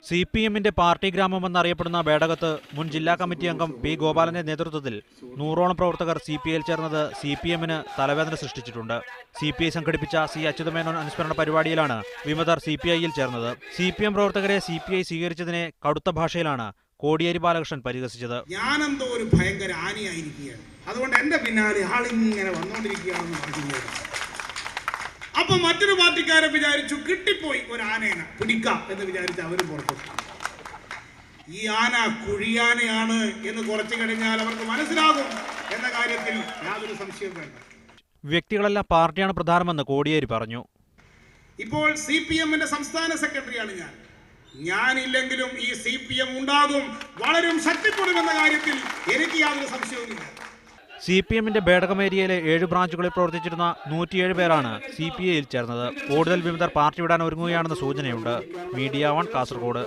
CPM-ന്റെ party ഗ്രാമമെന്നറിയപ്പെടുന്ന ബേഡകത്ത് മുൻ ജില്ലാ committee അംഗം പി ഗോപാലന്റെ നേതൃത്വത്തിൽ 100ഓളം പ്രവർത്തകർ CPI-യിൽ ചേർന്നത് CPM-ന് തലവേദന സൃഷ്ടിച്ചിട്ടുണ്ട്. CPI സംഘടിപ്പിച്ച സി അച്യുതമേനോൻ അനുസ്മരണ പരിപാടിയിലാണ് വിമതർ CPI-യിൽ ചേർന്നത്. CPM പ്രവർത്തകരെ CPI സ്വീകരിച്ചതിനെ കടുത്ത ഭാഷയിലാണ് കോടിയേരി ബാലകൃഷ്ണൻ പരിഹസിച്ചത്. ഞാനെന്തോ ഒരു ഭയങ്കര ആനയായിരിക്കുകയാണ്, അതുകൊണ്ട് എന്റെ പിന്നാലെ ആളിങ്ങനെ വന്നുകൊണ്ടിരിക്കുകയാണെന്ന് പറയുന്നത്. അപ്പൊ മറ്റൊരു പാർട്ടിക്കാരെ വിചാരിച്ചു കിട്ടിപ്പോയി ഒരു ആനേനെ പിടിക്കാം എന്ന് വിചാരിച്ച് അവരും പുറത്തു. ഈ ആന കുഴിയാനയാണ് എന്ന് കുറച്ചു കഴിഞ്ഞാൽ അവർക്ക് മനസ്സിലാകും എന്ന കാര്യത്തിൽ യാതൊരു സംശയവും വേണ്ട. വ്യക്തികളല്ല പാർട്ടിയാണ് പ്രധാനമെന്ന് കോടിയേരി പറഞ്ഞു. ഇപ്പോൾ CPM-ന്റെ സംസ്ഥാന സെക്രട്ടറിയാണ് ഞാനില്ലെങ്കിലും ഈ CPM ഉണ്ടാകും, വളരും, ശക്തിപ്പെടുമെന്ന കാര്യത്തിൽ എനിക്ക് യാതൊരു സംശയവുമില്ല. CPM-ന്റെ ബേഡകം ഏരിയയിലെ 7 ബ്രാഞ്ചുകളിൽ പ്രവർത്തിച്ചിരുന്ന 107 പേരാണ് CPI-യിൽ ചേർന്നത്. കൂടുതൽ വിമതർ പാർട്ടി വിടാൻ ഒരുങ്ങുകയാണെന്ന് സൂചനയുണ്ട്. മീഡിയ 1 കാസർഗോഡ്.